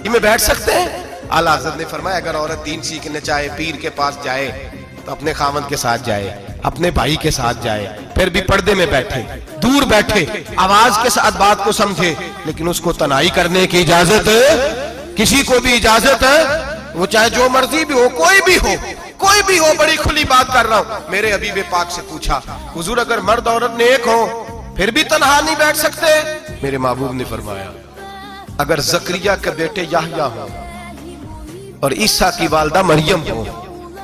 میں بیٹھ سکتے ہیں؟ اعلیٰ حضرت نے فرمایا اگر عورت دین سیکھنے چاہے پیر کے پاس جائے تو اپنے خاوند کے ساتھ جائے، اپنے بھائی کے ساتھ جائے، پھر بھی پردے میں بیٹھے، دور بیٹھے، آواز کے ساتھ بات کو سمجھے، لیکن اس کو تنہائی کرنے کی اجازت کسی کو بھی اجازت ہے، وہ چاہے جو مرضی بھی ہو، کوئی بھی ہو، بڑی کھلی بات کر رہا ہوں۔ میرے حبیب پاک سے پوچھا حضور اگر مرد عورت نیک ہو پھر بھی تنہا نہیں بیٹھ سکتے؟ میرے محبوب نے فرمایا اگر زکریا کے بیٹے یحییٰ ہو اور عیسیٰ کی والدہ مریم ہو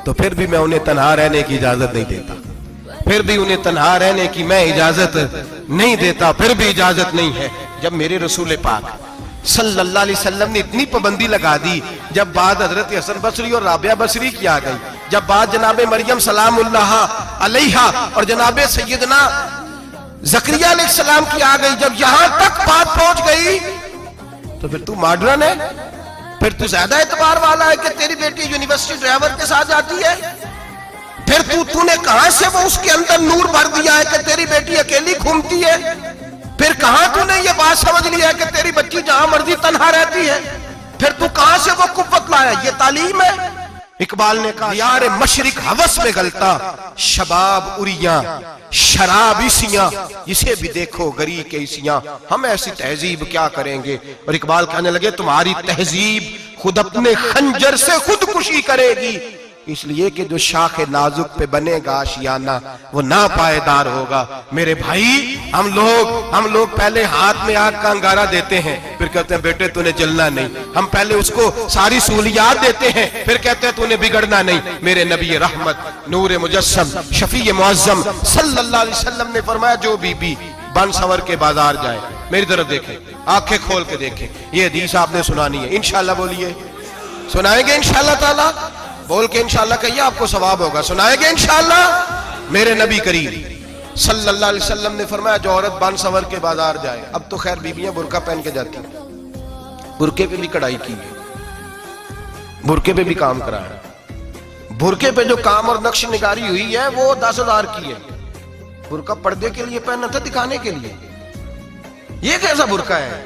تو پھر بھی میں انہیں تنہا رہنے کی اجازت نہیں دیتا، پھر بھی انہیں تنہا رہنے کی میں اجازت نہیں دیتا، پھر بھی اجازت نہیں ہے۔ جب میرے رسول پاک صلی اللہ علیہ وسلم نے اتنی پابندی لگا دی، جب بعد حضرت حسن بصری اور رابعہ بصری کی آ گئی، جب بات جناب مریم سلام اللہ علیہا اور جناب سیدنا زکریہ علیہ السلام کی آ گئی، جب یہاں تک بات پہنچ گئی تو پھر تو ماڈرن ہے، پھر تو زیادہ اعتبار والا ہے کہ تیری بیٹی یونیورسٹی ڈرائیور کے ساتھ جاتی ہے، پھر تو نے کہاں سے وہ اس کے اندر نور بھر دیا ہے کہ تیری بیٹی اکیلی گھومتی ہے، پھر کہاں تو نے یہ بات سمجھ لیا ہے کہ تیری بچی جہاں مرضی تنہا رہتی ہے، پھر تو کہاں سے وہ قوت لایا؟ یہ تعلیم ہے۔ اقبال نے کہا یار مشرق ہوس میں گلتا شباب اریاں شراب اسیاں، اسے بھی دیکھو گری کے اسیاں، ہم ایسی تہذیب کیا کریں گے؟ اور اقبال کہنے لگے تمہاری تہذیب خود اپنے خنجر سے خودکشی کرے گی، اس لیے کہ جو شاخ نازک پہ بنے گا آشیانہ وہ ناپائیدار ہوگا۔ میرے بھائی ہم لوگ پہلے ہاتھ میں آگ کا انگارہ دیتے ہیں، پھر کہتے ہیں بیٹے تو نے جلنا نہیں، ہم پہلے اس کو ساری سہولیات دیتے ہیں، پھر کہتے ہیں تو نے بگڑنا نہیں۔ میرے نبی رحمت نور مجسم شفیع معظم صلی اللہ علیہ وسلم نے فرمایا جو بی بی بن سور کے بازار جائے، میری طرف دیکھیں، آنکھیں کھول کے دیکھیں، یہ حدیث آپ نے سنانی ہے، انشاءاللہ بولیے، سنائیں گے انشاءاللہ تعالی، بول کے انشاءاللہ کہیے آپ کو ثواب ہوگا، سنائیں گے انشاءاللہ۔ میرے نبی کریم صلی اللہ علیہ وسلم نے فرمایا جو عورت بن سور کے بازار جائے، اب تو خیر بیویاں برقع پہن کے جاتی ہیں، برقعے پہ بھی کڑھائی کی ہے، برقعے پہ بھی کام کرا ہے، برقعے پہ جو کام اور نقش نگاری ہوئی ہے وہ 10,000 کی ہے۔ برقع پردے کے لیے پہننا تھا، دکھانے کے لیے۔ یہ کیسا برقع ہے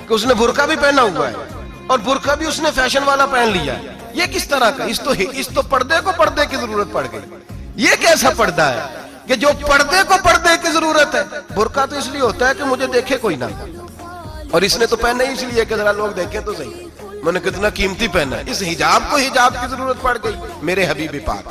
کہ اس نے برقع بھی پہنا ہوا ہے اور برقع بھی اس نے فیشن والا پہن لیا ہے؟ یہ کس طرح کا؟ اس تو پردے کو پردے کی ضرورت پڑ گئی۔ یہ کیسا پردہ ہے کہ جو پردے کو پردے کی ضرورت ہے؟ برقع تو اس لیے ہوتا ہے کہ مجھے دیکھے کوئی نہ، اور اس نے تو پہنا ہی اس لیے کہ ذرا لوگ دیکھیں تو صحیح میں نے کتنا قیمتی پہنا ہے۔ اس حجاب کو حجاب کی ضرورت پڑ گئی۔ میرے حبیب پاک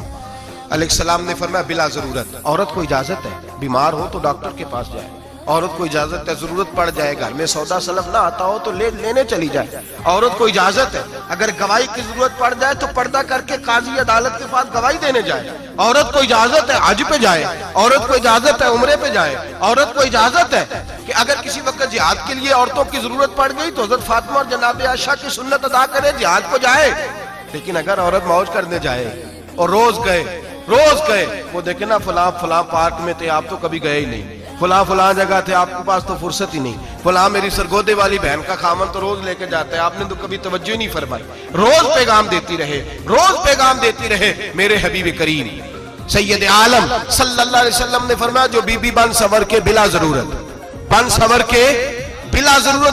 علیہ السلام نے فرمایا بلا ضرورت، عورت کو اجازت ہے بیمار ہو تو ڈاکٹر کے پاس جائے، عورت کو اجازت ہے ضرورت پڑ جائے گھر میں سودا سلف نہ آتا ہو تو لینے چلی جائے، عورت کو اجازت ہے اگر گواہی کی ضرورت پڑ جائے تو پردہ کر کے قاضی عدالت کے پاس گواہی دینے جائے، عورت کو اجازت ہے حج پہ جائے، عورت کو اجازت ہے عمرے پہ جائے، عورت کو اجازت ہے کہ اگر کسی وقت جہاد کے لیے عورتوں کی ضرورت پڑ گئی تو حضرت فاطمہ اور جناب عائشہ کی سنت ادا کرے جہاد کو جائے۔ لیکن اگر عورت موج کرنے جائے اور روز گئے وہ دیکھیں نا فلاں پارک میں تھے آپ تو کبھی گئے ہی نہیں، فلاں جگہ تھے آپ کے پاس تو فرصت ہی نہیں، فلاں میری سرگودے والی بہن کا خامن تو روز لے کے جاتا ہے آپ نے تو کبھی توجہ نہیں فرمائی۔ روز پیغام دیتی رہے میرے حبیب کریم سید عالم صلی اللہ علیہ وسلم نے فرمایا جو بی بی بن سور کے بلا ضرورت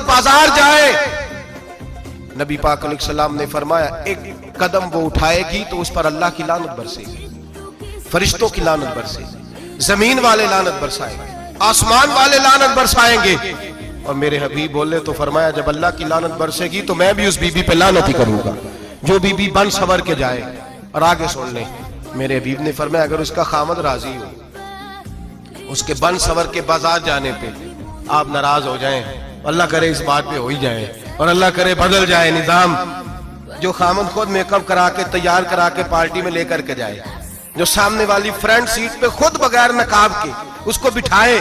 بازار جائے، نبی پاک علیہ السلام نے فرمایا ایک قدم وہ اٹھائے گی تو اس پر اللہ کی لعنت برسے گی، فرشتوں کی لعنت برسے گی، زمین والے لعنت برسائیں گے، آسمان والے لعنت برسائیں گے۔ اور میرے حبیب بولے تو فرمایا جب اللہ کی لعنت برسے گی تو میں بھی اس بی بی پہ لعنت ہی کروں گا جو بی بی بن سور کے جائے۔ اور آگے سن لیں میرے حبیب نے فرمایا اگر اس کا خامد راضی ہو اس کے بن سور کے بازار جانے پہ آپ ناراض ہو جائیں، اللہ کرے اس بات پہ ہو ہی جائیں اور اللہ کرے بدل جائے نظام، جو خامد خود میک اپ کرا کے تیار کرا کے پارٹی میں لے کر کے جائے، جو سامنے والی فرنٹ سیٹ پہ خود بغیر نقاب کے اس کو بٹھائے،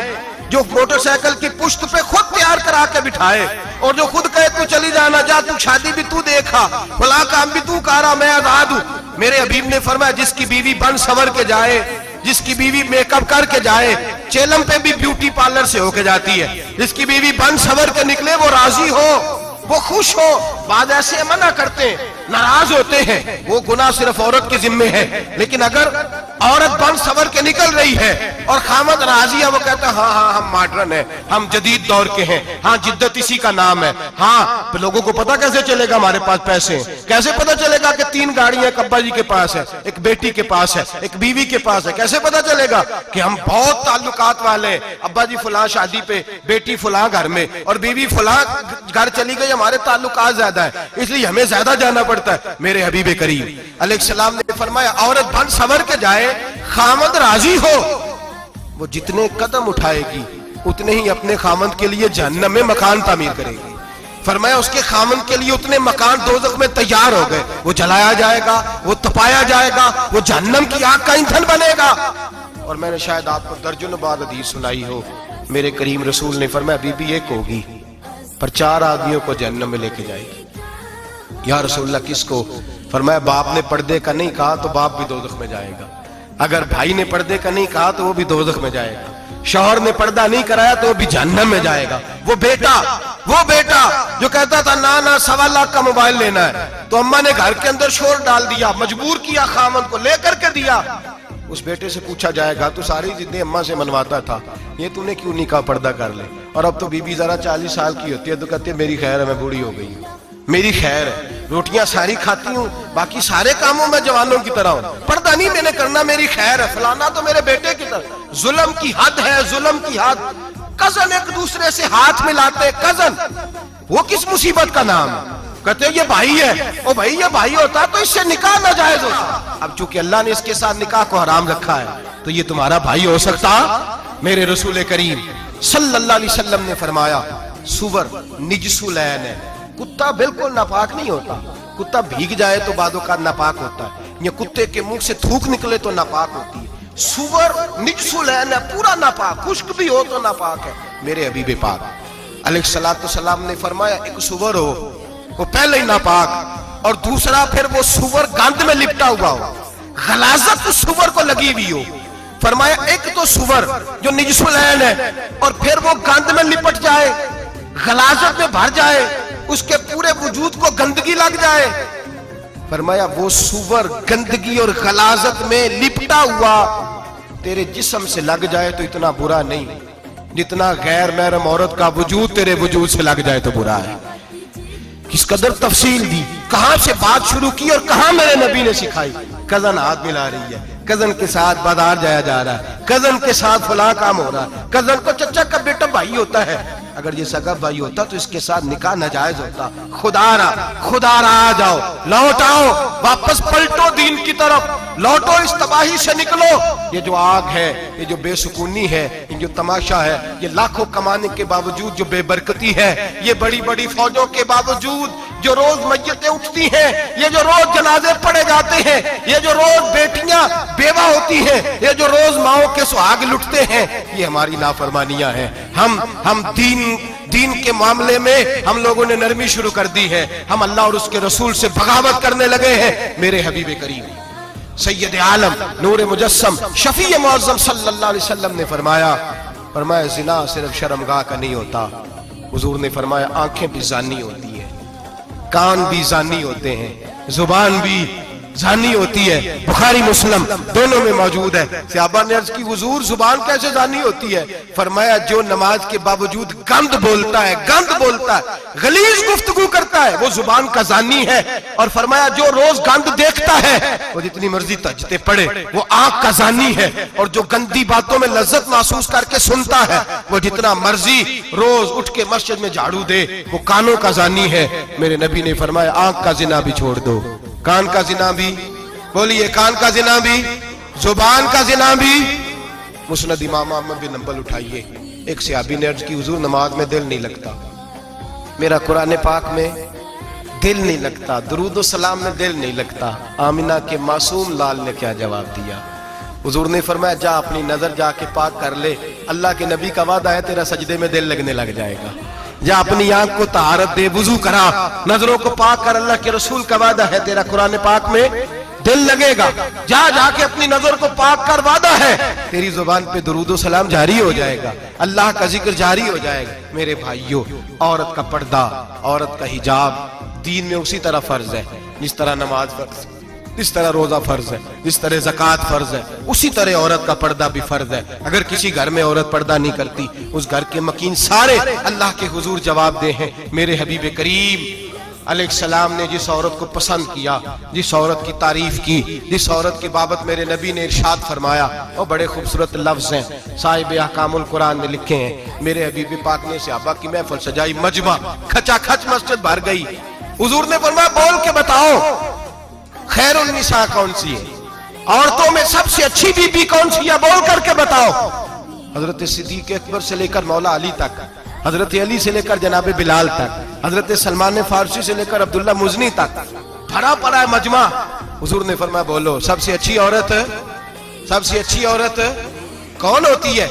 جو موٹر سائیکل کی پشت پہ خود تیار کرا کے بٹھائے، اور جو خود کہے تو چلی جانا جا تو شادی بھی تو دیکھا فلاں کام بھی تو کرا میں آزاد ہوں۔ میرے حبیب نے فرمایا جس کی بیوی بن سور کے جائے، جس کی بیوی میک اپ کر کے جائے، چیلم پہ بھی بیوٹی پارلر سے ہو کے جاتی ہے، جس کی بیوی بن سور کے نکلے وہ راضی ہو، وہ خوش ہو۔ بعض ایسے منع کرتے ہیں ناراض ہوتے ہیں، وہ گناہ صرف عورت کے ذمے ہے، لیکن اگر عورت بن سور کے نکل رہی ہے اور خامد راضی ہے وہ کہتا ہے ہاں ہم ماڈرن ہیں، ہم جدید دور کے ہیں، ہاں جدت اسی کا نام ہے، ہاں لوگوں کو پتہ کیسے چلے گا ہمارے پاس پیسے ہیں، کیسے پتہ چلے گا کہ 3 گاڑیاں ایک ابا جی کے پاس ہے، ایک بیٹی کے پاس ہے، ایک بیوی کے پاس ہے، کیسے پتہ چلے گا کہ ہم بہت تعلقات والے ہیں، ابا جی فلاں شادی پہ، بیٹی فلاں گھر میں اور بیوی فلاں گھر چلی گئی، ہمارے تعلقات زیادہ ہیں اس لیے ہمیں زیادہ جانا پڑتا ہے۔ میرے حبیب کریم علیہ السلام نے فرمایا عورت بن سور کے جائے خامد راضی ہو، وہ جتنے قدم اٹھائے گی اتنے ہی اپنے خامد کے لیے جہنم میں مکان تعمیر کرے گی۔ فرمایا اس کے خامد کے لیے اتنے مکان دوزخ میں تیار ہو گئے، وہ جلایا جائے گا، وہ تپایا جائے گا، وہ جہنم کی آگ کا ایندھن بنے گا۔ اور میں نے شاید آپ کو درجنوں بار حدیث سنائی ہو، میرے کریم رسول نے فرمایا بی بی ایک ہوگی پر 4 آدمیوں کو جہنم میں لے کے جائے گی۔ یا رسول اللہ کس کو؟ فرمایا باپ نے پردے کا نہیں کہا تو باپ بھی دوزخ میں جائے گا، اگر بھائی نے پردے کا نہیں کہا تو وہ بھی دوزخ میں جائے گا، شوہر نے پردہ نہیں کرایا تو وہ بھی جہنم میں جائے گا۔ وہ بیٹا جو کہتا تھا نا 1.25 لاکھ کا موبائل لینا ہے، تو اماں نے گھر کے اندر شور ڈال دیا، مجبور کیا خامن کو، لے کر کے دیا۔ اس بیٹے سے پوچھا جائے گا تو ساری ضدیں اماں سے منواتا تھا، یہ تو نے کیوں نہیں کہا پردہ کر لے؟ اور اب تو بی بی ذرا 40 سال کی ہوتی ہے تو کہتے ہیں میری خیر ہے، میں بوڑھی ہو گئی ہوں، میری خیر ہے، روٹیاں ساری کھاتی ہوں، باقی سارے کاموں میں جوانوں کی طرح ہوں، پردہ نہیں میں نے کرنا، میری خیر ہے، فلانا تو میرے بیٹے کی طرح۔ ظلم کی حد ہے، ظلم کی حد۔ کزن ایک دوسرے سے ہاتھ ملاتے، کزن، وہ کس مصیبت کا نام ہے؟ کہتے ہیں یہ بھائی ہے، او بھائی یہ بھائی ہوتا تو اس سے نکاح ناجائز ہوتا، اب چونکہ اللہ نے اس کے ساتھ نکاح کو حرام رکھا ہے تو یہ تمہارا بھائی ہو سکتا؟ میرے رسول کریم صلی اللہ علیہ وسلم نے فرمایا سور نجسولین ہے، کتا بالکل ناپاک نہیں ہوتا، کتا بھیگ جائے تو بعد اوقات ناپاک ہوتا ہے، یا کتے کے منہ سے تھوک نکلے تو ناپاک ہوتی ہے۔ سور نجسولین ہے، پورا ناپاک، خشک بھی ہو تو ناپاک ہے۔ میرے حبیب پاک علیہ السلام نے فرمایا ایک سور ہو وہ پہلے ہی ناپاک، اور دوسرا پھر وہ سور گند میں لپٹا ہوا ہو، غلاظت اس سور کو لگی ہوئی ہو۔ فرمایا ایک تو سور جو نجسولین ہے اور پھر وہ گند میں لپٹ جائے، غلاظت میں بھر جائے، اس کے پورے وجود کو گندگی لگ جائے۔ فرمایا وہ سور گندگی اور غلاظت میں لپٹا ہوا تیرے جسم سے لگ جائے تو اتنا برا نہیں جتنا غیر محرم عورت کا وجود تیرے وجود سے لگ جائے تو برا ہے۔ کس قدر تفصیل دی، کہاں سے بات شروع کی اور کہاں میرے نبی نے سکھائی۔ کزن ہاتھ ملا رہی ہے، کزن کے ساتھ بازار جایا جا رہا ہے، کزن کے ساتھ فلاں کام ہو رہا ہے، کزن کو چچا کا بیٹا بھائی ہوتا ہے، اگر یہ سگا بھائی ہوتا تو اس کے ساتھ نکاح ناجائز ہوتا۔ خدا را آ جاؤ، لوٹ آؤ، واپس پلٹو دین کی طرف، لوٹو اس تباہی سے نکلو۔ یہ جو آگ ہے، یہ جو بے سکونی ہے، یہ جو تماشا ہے، یہ لاکھوں کمانے کے باوجود جو بے برکتی ہے، یہ بڑی بڑی فوجوں کے باوجود جو روز میتیں اٹھتی ہیں، یہ جو روز جنازے پڑے جاتے ہیں، یہ جو روز بیٹیاں بیوہ ہوتی ہیں، یہ جو روز ماؤں کے سہاگ لٹتے ہیں، یہ ہماری نافرمانیاں ہیں۔ ہم دین کے معاملے میں ہم لوگوں نے نرمی شروع کر دی ہے، ہم اللہ اور اس کے رسول سے بغاوت کرنے لگے ہیں۔ میرے حبیب کریم سید عالم نور مجسم شفیع معظم صلی اللہ علیہ وسلم نے فرمایا زنا صرف شرمگاہ کا نہیں ہوتا، حضور نے فرمایا آنکھیں بھی زانی ہوتی ہے، کان بھی زانی ہوتے ہیں، زبان بھی زانی ہوتی ہے، بخاری مسلم دونوں میں موجود ہے۔ صحابہ نے عرض کی حضور زبان کیسے زانی ہوتی ہے؟ فرمایا جو نماز کے باوجود گند بولتا ہے، غلیظ گفتگو کرتا ہے، وہ زبان کا زانی ہے۔ اور فرمایا جو روز گند دیکھتا ہے وہ جتنی مرضی تہجدیں پڑھے وہ آنکھ کا زانی ہے، اور جو گندی باتوں میں لذت محسوس کر کے سنتا ہے وہ جتنا مرضی روز اٹھ کے مسجد میں جھاڑو دے وہ کانوں کا زانی ہے۔ میرے نبی نے فرمایا آنکھ کا زنا بھی چھوڑ دو، کان کا زنا بھی، بولیے کان کا زنا بھی، زبان کا زنا بھی۔ مسند امام احمد بن حنبل اٹھائیے، ایک صحابی نے عرض کی حضور نماز میں دل نہیں لگتا، میرا قرآن پاک میں دل نہیں لگتا، درود و سلام میں دل نہیں لگتا۔ آمینہ کے معصوم لال نے کیا جواب دیا؟ حضور نے فرمایا جا اپنی نظر جا کے پاک کر لے، اللہ کے نبی کا وعدہ ہے تیرا سجدے میں دل لگنے لگ جائے گا۔ جا اپنی آنکھ کو طہارت دے، وضو کرا، نظروں کو پاک کر، اللہ کے رسول کا وعدہ ہے تیرا قرآن پاک میں دل لگے گا۔ جا کے اپنی نظر کو پاک کر، وعدہ ہے تیری زبان پہ درود و سلام جاری ہو جائے گا، اللہ کا ذکر جاری ہو جائے گا۔ میرے بھائیوں، عورت کا پردہ، عورت کا حجاب دین میں اسی طرح فرض ہے جس طرح نماز فرض ہے، جس طرح روزہ فرض ہے، جس طرح زکوٰۃ فرض ہے، اسی طرح عورت کا پردہ بھی فرض ہے۔ اگر کسی گھر میں عورت پردہ نہیں کرتی، اس گھر کے مکین سارے اللہ کے حضور جواب دے ہیں۔ میرے حبیب کریم علیہ السلام نے جس عورت کو پسند کیا، جس عورت کی تعریف کی، جس عورت کی بابت میرے نبی نے ارشاد فرمایا، وہ بڑے خوبصورت لفظ ہیں، صاحب احکام القرآن نے لکھے ہیں۔ میرے حبیب پاک نے صحابہ کی محفل سجائی، مجمع کھچا کھچ مسجد بھر گئی۔ حضور نے فرمایا بول کے بتاؤ خیر النساء کون سی ہے، عورتوں میں سب سے اچھی بی بی کون سی ہے، بول کر کے بتاؤ۔ حضرت صدیق اکبر سے لے کر مولا علی تک، حضرت علی سے لے کر جناب بلال تک، حضرت سلمان فارسی سے لے کر عبداللہ مزنی تک بھرا پڑا ہے مجمع۔ حضور نے فرمایا بولو سب سے اچھی عورت کون ہوتی ہے؟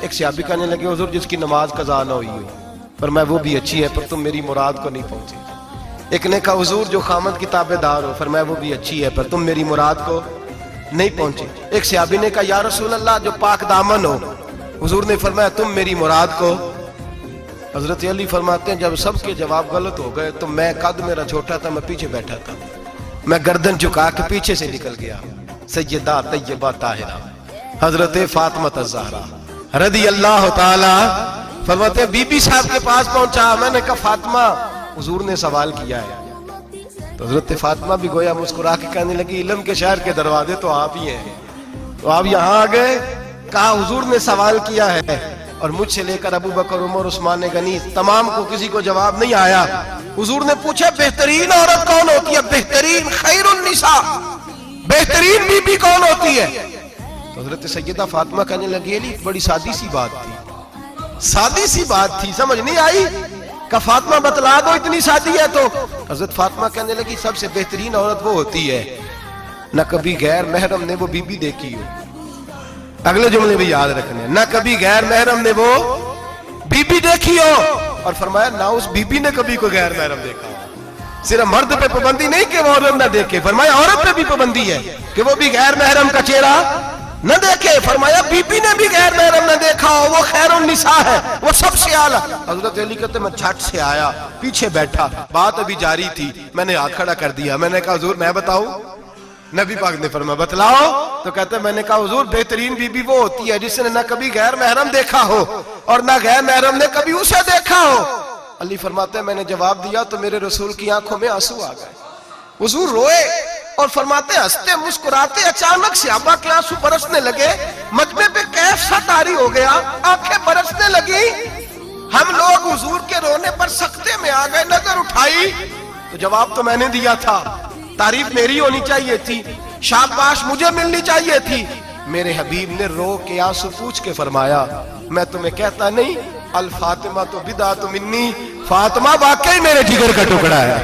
ایک صحابی کہنے لگے حضور جس کی نماز قضا نہ ہوئی ہو۔ فرمایا وہ بھی اچھی ہے پر تم میری مراد کو نہیں پہنچے۔ ایک نے کہا حضور جو خامد کی تابعدار ہو، فرمایا وہ بھی اچھی ہے پر تم میری مراد کو نہیں پہنچے۔ ایک صحابی نے کہا یا رسول اللہ جو پاک دامن ہو، حضور نے فرمایا تم میری مراد کو۔ حضرت علی فرماتے ہیں جب سب کے جواب غلط ہو گئے تو میں قد میرا چھوٹا تھا، میں پیچھے بیٹھا تھا، میں گردن جھکا کے پیچھے سے نکل گیا۔ سیدہ طیبہ طاہرہ حضرت فاطمہ الزہرا رضی اللہ تعالی فرماتے ہیں بی بی صاحب کے پاس پہنچا، میں نے کہا فاطمہ حضور نے سوال کیا ہے۔ تو حضرت فاطمہ بھی گویا مسکرا کے کہنے لگی علم کے شہر کے دروازے تو آپ ہی ہیں، تو آپ یہاں آ گئے۔ کہا حضور نے سوال کیا ہے اور مجھ سے لے کر ابو بکر عمر عثمان غنی تمام کو کسی کو جواب نہیں آیا۔ حضور نے پوچھا بہترین عورت کون ہوتی ہے؟ بہترین خیر النساء، بہترین بی بی کون ہوتی ہے؟ تو حضرت سیدہ فاطمہ کہنے لگی علی بڑی سادی سی بات تھی، سادی سی بات تھی، سمجھ نہیں آئی؟ کہ فاطمہ بتلا دو اتنی سادی ہے تو۔ حضرت فاطمہ کہنے لگی سب سے بہترین عورت وہ ہوتی ہے نہ کبھی غیر محرم نے وہ بی بی دیکھی ہو۔ اگلے جملے بھی یاد رکھنے، نہ کبھی غیر محرم نے وہ بی بی دیکھی ہو، اور فرمایا نہ اس بی بی نے کبھی کوئی غیر محرم دیکھا ہو۔ صرف مرد پہ پابندی نہیں کہ وہ عورت نہ دیکھے، فرمایا عورت پہ بھی پابندی ہے کہ وہ بھی غیر محرم کا چہرہ نہ دیکھے۔ فرمایا بی بی نے بھی غیر محرم نہ دیکھا ہو، وہ خیر النساء ہے، وہ سب سے اعلیٰ۔ حضرت علی کہتے میں جھٹ سے آیا، پیچھے بیٹھا، بات ابھی جاری تھی، میں نے ہاتھ کھڑا کر دیا، میں نے کہا حضور میں بتاؤں؟ نبی پاک نے فرمایا بتلاؤ۔ تو کہتے ہیں میں نے کہا حضور بہترین بی بی وہ ہوتی ہے جس نے نہ کبھی غیر محرم دیکھا ہو اور نہ غیر محرم نے کبھی اسے دیکھا ہو۔ علی فرماتے ہیں میں نے جواب دیا تو میرے رسول کی آنکھوں میں آنسو آ گئے، حضور روئے اور فرماتے ہنستے مسکراتے اچانک صحابہ کے آنسو برسنے لگے، مجمع پہ کیف سا طاری ہو گیا، آنکھیں برسنے لگی۔ ہم لوگ حضور کے رونے پر سکتے میں آ گئے، نظر اٹھائی تو جواب تو میں نے دیا تھا، تعریف میری ہونی چاہیے تھی، شاباش مجھے ملنی چاہیے تھی۔ میرے حبیب نے رو کے آنسو پوچھ کے فرمایا میں تمہیں کہتا نہیں الفاطمہ تو بدعۃ منی، فاطمہ واقعی میرے جگر کا ٹکڑا ہے،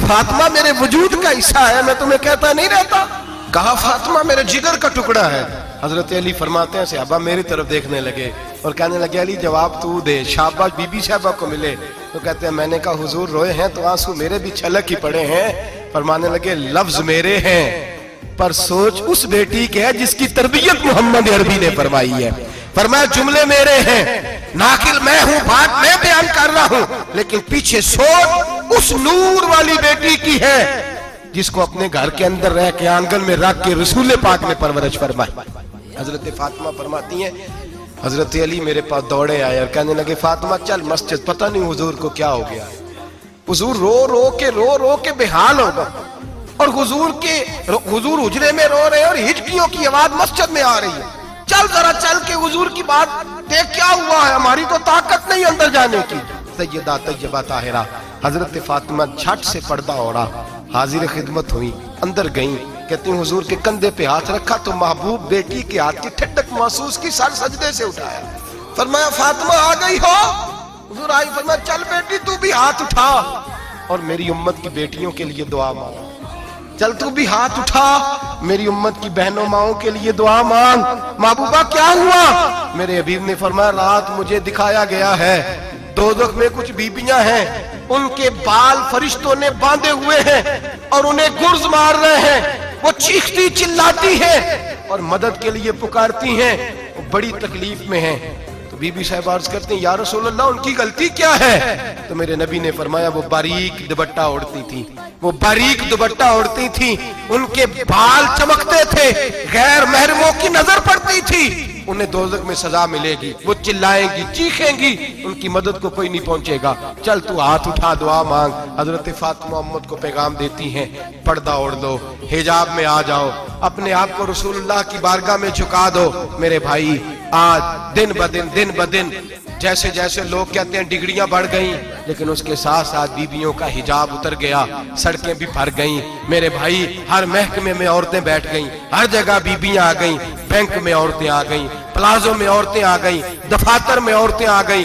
فاطمہ میرے وجود کا حصہ ہے، میں تمہیں کہتا نہیں رہتا؟ کہا فاطمہ میرے جگر کا ٹکڑا ہے۔ حضرت علی فرماتے ہیں صحابہ میری طرف دیکھنے لگے اور کہنے لگے علی جواب تو دے، شاباش بی بی صاحبہ کو ملے۔ تو کہتے ہیں میں نے کہا حضور روئے ہیں تو آنسو میرے بھی چھلک ہی پڑے ہیں۔ فرمانے لگے لفظ میرے ہیں پر سوچ اس بیٹی کے ہے جس کی تربیت محمد عربی نے فرمائی ہے۔ فرمایا جملے میرے ہیں، ناقل میں ہوں، بات میں بیان کر رہا ہوں، لیکن پیچھے سوچ اس نور والی بیٹی کی ہے جس کو اپنے گھر کے اندر رہ کے آنگن میں رکھ کے رسول پاک نے پرورش فرمائی۔ حضرت فاطمہ فرماتی ہیں حضرت علی میرے پاس دوڑے آئے اور کہنے لگے فاطمہ چل مسجد، پتہ نہیں حضور کو کیا ہو گیا۔ حضور رو رو کے بحال ہو گئے اور حضور حجرے میں رو رہے اور ہچکیوں کی آواز مسجد میں آ رہی ہے، چل ذرا چل کے حضور کی بات دیکھ کیا ہوا ہے، ہماری تو طاقت نہیں اندر جانے کی۔ سیدہ طیبہ طاہرہ حضرت فاطمہ جھٹ سے پردہ اوڑا، حاضر خدمت ہوئی، اندر گئیں، کہتی ہیں حضور کے کندھے پہ ہاتھ رکھا تو محبوب بیٹی کے ہاتھ کی ٹھنڈک محسوس کی، سر سجدے سے اٹھایا، فرمایا فاطمہ آ گئی ہو؟ حضور آئی، فرمایا چل بیٹی تو بھی ہاتھ اٹھا اور میری امت کی بیٹیوں کے لیے دعا مانگ، چل تو بھی ہاتھ اٹھا میری امت کی بہنوں ماؤں کے لیے دعا مانگ۔ محبوبہ کیا ہوا؟ میرے حبیب نے فرمایا رات مجھے دکھایا گیا ہے دوزخ میں کچھ بیبیاں ہیں، ان کے بال فرشتوں نے باندھے ہوئے ہیں اور انہیں گرز مار رہے ہیں، وہ چیختی چلاتی ہیں اور مدد کے لیے پکارتی ہیں، وہ بڑی تکلیف میں ہیں۔ تو بی بی صاحب عرض کرتے ہیں یا رسول اللہ ان کی غلطی کیا ہے؟ تو میرے نبی نے فرمایا وہ باریک دوپٹہ اوڑھتی تھی، وہ باریک دوپٹہ اوڑھتی تھی، ان کے بال چمکتے تھے، غیر محرموں کی نظر پڑتی تھی، انہیں دوزخ میں سزا ملے گی، وہ چلائیں گی چیخیں گی، ان کی مدد کو کوئی نہیں پہنچے گا، چل تو ہاتھ اٹھا دعا مانگ۔ حضرت فاطمہ امت کو پیغام دیتی ہیں پردہ اوڑھ دو، حجاب میں آ جاؤ، اپنے آپ کو رسول اللہ کی بارگاہ میں جھکا دو۔ میرے بھائی آج دن بدن جیسے جیسے لوگ کہتے ہیں ڈگریاں بڑھ گئیں، لیکن اس کے ساتھ ساتھ بیویوں کا حجاب اتر گیا، سڑکیں بھی بھر گئیں۔ میرے بھائی ہر محکمے میں عورتیں بیٹھ گئیں، ہر جگہ بیویاں آ گئیں، بینک میں عورتیں آ گئیں، پلازوں میں عورتیں آ گئیں، دفاتر میں عورتیں آ گئیں،